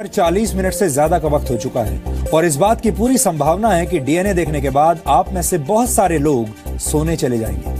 40 minute से ज्यादा का वक्त हो चुका है और इस बात की पूरी संभावना है कि डीएनए देखने के बाद आप में से बहुत सारे लोग सोने चले जाएंगे।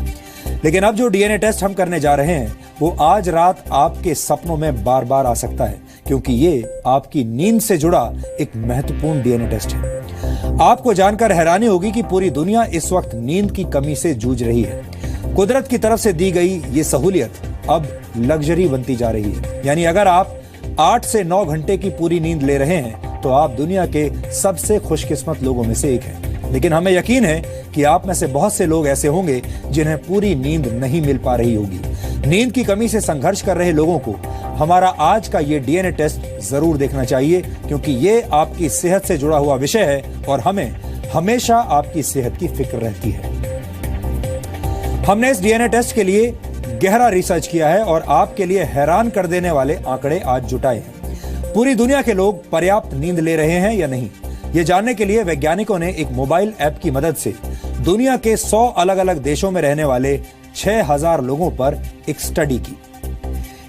लेकिन अब जो डीएनए टेस्ट हम करने जा रहे हैं वो आज रात आपके सपनों में बार बार आ सकता है, क्योंकि ये आपकी नींद से जुड़ा एक महत्वपूर्ण डीएनए टेस्ट है। आपको जानकर हैरानी होगी कि पूरी दुनिया इस वक्त नींद की कमी से जूझ रही है। कुदरत की तरफ से दी गई ये सहूलियत अब लग्जरी बनती जा रही है। यानी अगर आप 8 से 9 घंटे की पूरी नींद ले रहे हैं तो आप दुनिया के सबसे खुशकिस्मत लोगों में से एक हैं। लेकिन हमें यकीन है कि आप में से बहुत से लोग ऐसे होंगे जिन्हें पूरी नींद नहीं मिल पा रही होगी। नींद की कमी से संघर्ष कर रहे लोगों को हमारा आज का ये डीएनए टेस्ट जरूर देखना चाहिए, क्योंकि ये आपकी सेहत से जुड़ा हुआ विषय है और हमें हमेशा आपकी सेहत की फिक्र रहती है। हमने इस डीएनए टेस्ट के लिए गहरा रिसर्च किया है और आपके लिए हैरान कर देने वाले आंकड़े आज जुटाए हैं। पूरी दुनिया के लोग पर्याप्त नींद ले रहे हैं या नहीं, ये जानने के लिए वैज्ञानिकों ने एक मोबाइल ऐप की मदद से दुनिया के 100 अलग अलग देशों में रहने वाले 6000 लोगों पर एक स्टडी की।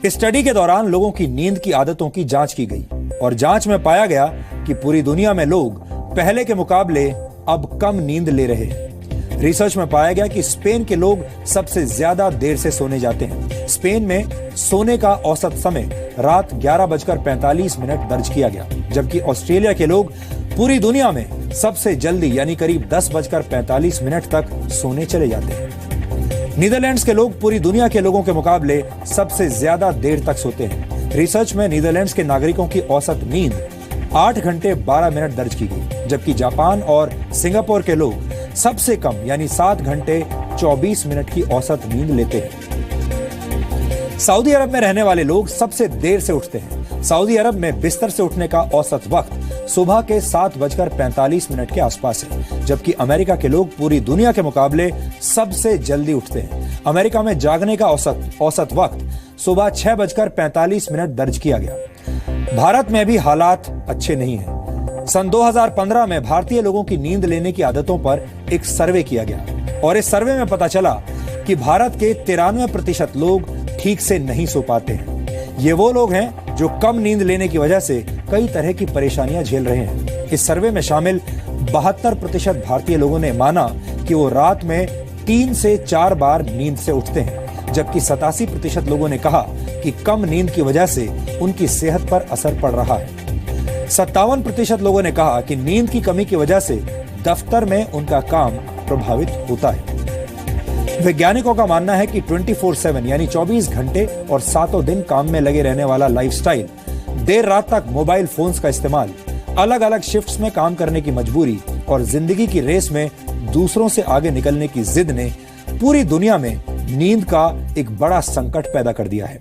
इस स्टडी के दौरान लोगों की नींद की आदतों की जांच की गई और जांच में पाया गया कि पूरी दुनिया में लोग पहले के मुकाबले अब कम नींद ले रहे हैं। रिसर्च में पाया गया कि स्पेन के लोग सबसे ज्यादा देर से सोने जाते हैं। स्पेन में सोने का औसत समय रात 11:45 दर्ज किया गया, जबकि ऑस्ट्रेलिया के लोग पूरी दुनिया में सबसे जल्दी यानी करीब 10:45 तक सोने चले जाते हैं। नीदरलैंड्स के लोग पूरी दुनिया के लोगों के मुकाबले सबसे ज्यादा देर तक सोते हैं। रिसर्च में नीदरलैंड्स के नागरिकों की औसत नींद 8 घंटे 12 मिनट दर्ज की गई, जबकि जापान और सिंगापुर के लोग सबसे कम यानी 7 घंटे 24 मिनट की औसत नींद लेते हैं। सऊदी अरब में रहने वाले लोग सबसे देर से उठते हैं। सऊदी अरब में बिस्तर से उठने का औसत वक्त सुबह के 7:45 के आसपास है, जबकि अमेरिका के लोग पूरी दुनिया के मुकाबले सबसे जल्दी उठते हैं। अमेरिका में जागने का औसत वक्त सुबह 6:45 दर्ज किया गया। भारत में भी हालात अच्छे नहीं हैं। सन 2015 में भारतीय लोगों की नींद लेने की आदतों पर एक सर्वे किया गया और इस सर्वे में पता चला कि भारत के 93% लोग ठीक से नहीं सो पाते हैं। ये वो लोग हैं जो कम नींद लेने की वजह से कई तरह की परेशानियां झेल रहे हैं। इस सर्वे में शामिल 72% भारतीय लोगों ने माना कि वो रात में 3 से 4 बार नींद से उठते हैं, जबकि 87% लोगों ने कहा कि कम नींद की वजह से उनकी सेहत पर असर पड़ रहा है। 57% लोगों ने कहा कि नींद की कमी की वजह से दफ्तर में उनका काम प्रभावित होता है। वैज्ञानिकों का मानना है कि 24/7 यानी 24 घंटे और 7 दिन काम में लगे रहने वाला लाइफस्टाइल, देर रात तक मोबाइल फोन्स का इस्तेमाल, अलग अलग शिफ्ट्स में काम करने की मजबूरी और जिंदगी की रेस में दूसरों से आगे निकलने की जिद ने पूरी दुनिया में नींद का एक बड़ा संकट पैदा कर दिया है।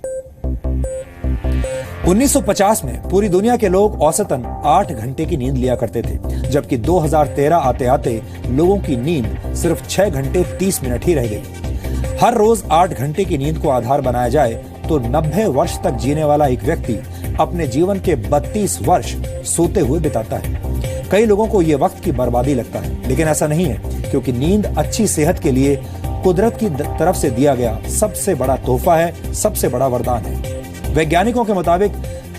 1950 में पूरी दुनिया के लोग औसतन 8 घंटे की नींद लिया करते थे, जबकि 2013 आते आते लोगों की नींद सिर्फ 6 घंटे 30 मिनट ही रह गई। हर रोज 8 घंटे की नींद को आधार बनाया जाए तो 90 वर्ष तक जीने वाला एक व्यक्ति अपने जीवन के 32 वर्ष सोते हुए बिताता है। कई लोगों को यह वक्त की बर्बादी लगता है, लेकिन ऐसा नहीं है, क्योंकि नींद अच्छी सेहत के लिए कुदरत की तरफ से दिया गया सबसे बड़ा तोहफा है, सबसे बड़ा वरदान है। वैज्ञानिकों के मुताबिक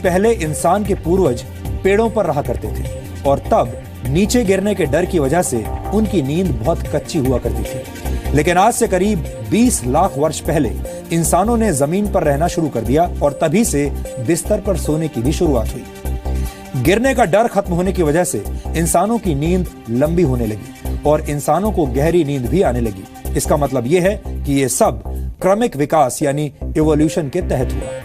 पहले इंसान के पूर्वज पेड़ों पर रहा करते थे और तब नीचे गिरने के डर की वजह से उनकी नींद बहुत कच्ची हुआ करती थी। लेकिन आज से करीब 20 लाख वर्ष पहले इंसानों ने जमीन पर रहना शुरू कर दिया और तभी से बिस्तर पर सोने की भी शुरुआत हुई। गिरने का डर खत्म होने की वजह से इंसानों की नींद लंबी होने लगी और इंसानों को गहरी नींद भी आने लगी। इसका मतलब यह है कि यह सब क्रमिक विकास यानी इवोल्यूशन के तहत हुआ।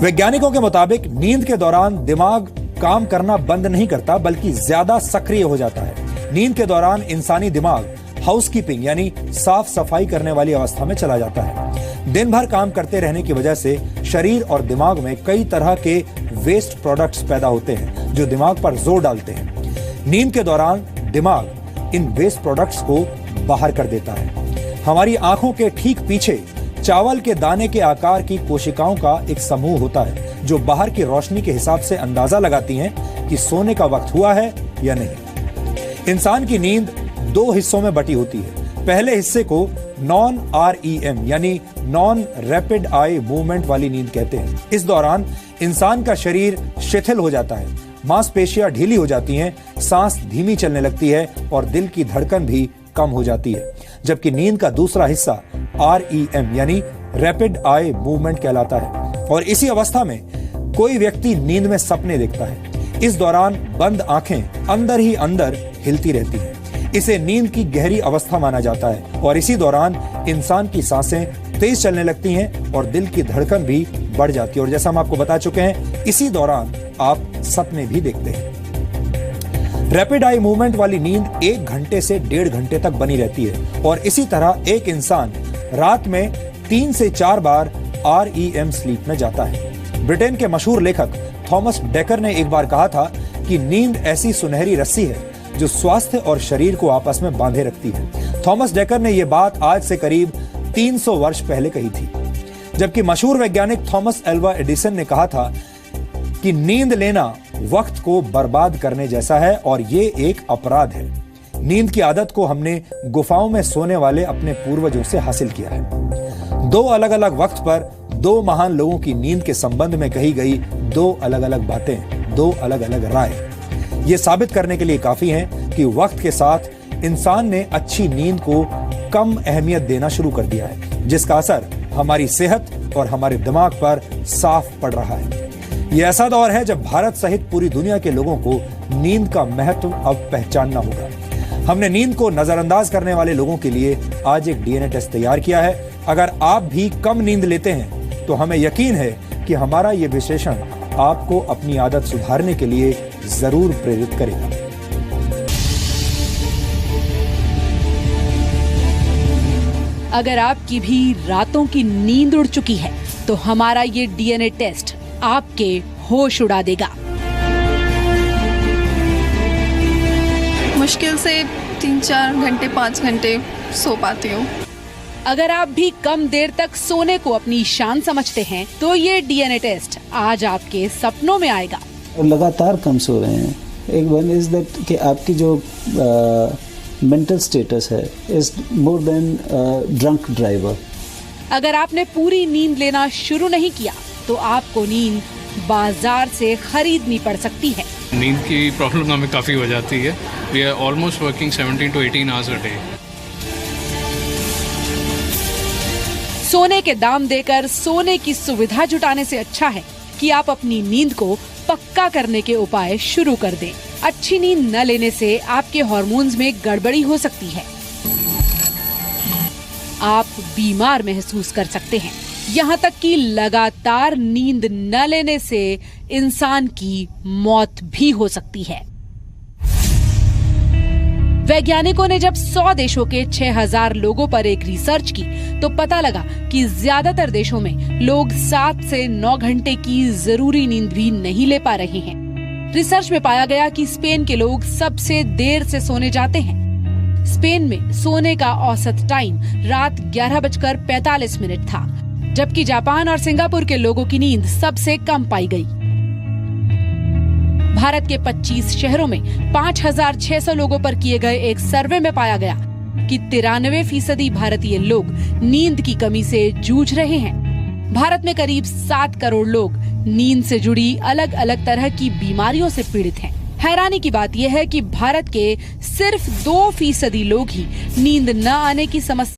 वैज्ञानिकों के मुताबिक नींद के दौरान दिमाग काम करना बंद नहीं करता, बल्कि ज्यादा सक्रिय हो जाता है। नींद के दौरान इंसानी दिमाग हाउसकीपिंग यानी साफ सफाई करने वाली अवस्था में चला जाता है। दिन भर काम करते रहने की वजह से शरीर और दिमाग में कई तरह के वेस्ट प्रोडक्ट्स पैदा होते हैं जो दिमाग पर जोर डालते हैं। नींद के दौरान दिमाग इन वेस्ट प्रोडक्ट्स को बाहर कर देता है। हमारी आंखों के ठीक पीछे चावल के दाने के आकार की कोशिकाओं का एक समूह होता है जो बाहर की रोशनी के हिसाब से अंदाजा लगाती हैं कि सोने का वक्त हुआ है या नहीं। इंसान की नींद 2 हिस्सों में बटी होती है। पहले हिस्से को नॉन REM यानी नॉन रैपिड आई मूवमेंट वाली नींद कहते हैं। इस दौरान इंसान का शरीर शिथिल हो जाता है, मांसपेशियां ढीली हो जाती हैं, सांस धीमी चलने लगती है और दिल की धड़कन भी कम हो जाती है। जबकि नींद का दूसरा हिस्सा REM यानी रैपिड आई मूवमेंट कहलाता है और इसी अवस्था में कोई व्यक्ति नींद में सपने देखता है। इस दौरान बंद आंखें अंदर ही अंदर हिलती रहती हैं। इसे नींद की गहरी अवस्था माना जाता है और इसी दौरान इंसान की सांसें तेज चलने लगती हैं और दिल की धड़कन भी बढ़ जाती है। और जैसा हम आपको बता चुके हैं, इसी दौरान आप सपने भी देखते हैं। रैपिड आई मूवमेंट वाली नींद 1 घंटे से 1.5 घंटे तक बनी रहती है और इसी तरह एक इंसान रात में 3 से 4 बार REM स्लीप में जाता है। ब्रिटेन के मशहूर लेखक थॉमस डेकर ने एक बार कहा था कि नींद ऐसी सुनहरी रस्सी है जो स्वास्थ्य और शरीर को आपस में बांधे रखती है। थॉमस डेकर ने यह बात आज से करीब 300 वर्ष पहले कही थी, जबकि मशहूर वैज्ञानिक थॉमस एल्वा एडिसन ने कहा था कि नींद लेना वक्त को बर्बाद करने जैसा है और ये एक अपराध है। नींद की आदत को हमने गुफाओं में सोने वाले अपने पूर्वजों से हासिल किया है। 2 अलग अलग वक्त पर 2 महान लोगों की नींद के संबंध में कही गई 2 अलग अलग बातें, 2 अलग अलग राय, ये साबित करने के लिए काफी हैं कि वक्त के साथ इंसान ने अच्छी नींद को कम अहमियत देना शुरू कर दिया है, जिसका असर हमारी सेहत और हमारे दिमाग पर साफ पड़ रहा है। ये ऐसा दौर है जब भारत सहित पूरी दुनिया के लोगों को नींद का महत्व अब पहचानना होगा। हमने नींद को नजरअंदाज करने वाले लोगों के लिए आज एक DNA टेस्ट तैयार किया है। अगर आप भी कम नींद लेते हैं तो हमें यकीन है कि हमारा यह विश्लेषण आपको अपनी आदत सुधारने के लिए जरूर प्रेरित करेगा। अगर आपकी भी रातों की नींद उड़ चुकी है तो हमारा ये DNA टेस्ट आपके होश उड़ा देगा। मुश्किल से 3-4 घंटे 5 घंटे सो पाती हूँ। अगर आप भी कम देर तक सोने को अपनी शान समझते हैं तो ये DNA टेस्ट आज आपके सपनों में आएगा। लगातार कम सो रहे हैं। एक वन इज दैट कि आपकी जो मेंटल स्टेटस है is more than drunk driver. अगर आपने पूरी नींद लेना शुरू नहीं किया तो आपको नींद बाजार से खरीदनी पड़ सकती है। नींद की प्रॉब्लम हमें काफ़ी हो जाती है। We are almost working 17 to 18 hours a day। सोने के दाम देकर सोने की सुविधा जुटाने से अच्छा है कि आप अपनी नींद को पक्का करने के उपाय शुरू कर दें। अच्छी नींद न लेने से आपके हार्मोन्स में गड़बड़ी हो सकती है। आप बीमार महसूस कर सकते हैं। यहाँ तक कि लगातार नींद न लेने से इंसान की मौत भी हो सकती है। वैज्ञानिकों ने जब 100 देशों के 6000 लोगों पर एक रिसर्च की तो पता लगा कि ज्यादातर देशों में लोग 7 से 9 घंटे की जरूरी नींद भी नहीं ले पा रहे हैं। रिसर्च में पाया गया कि स्पेन के लोग सबसे देर से सोने जाते हैं। स्पेन में सोने का औसत टाइम रात 11:45 था, जबकि जापान और सिंगापुर के लोगों की नींद सबसे कम पाई गई। भारत के 25 शहरों में 5600 लोगों पर किए गए एक सर्वे में पाया गया कि 93% भारतीय लोग नींद की कमी से जूझ रहे हैं। भारत में करीब 7 करोड़ लोग नींद से जुड़ी अलग अलग तरह की बीमारियों से पीड़ित हैं। हैरानी की बात यह है कि भारत के सिर्फ 2% लोग ही नींद न आने की समस्या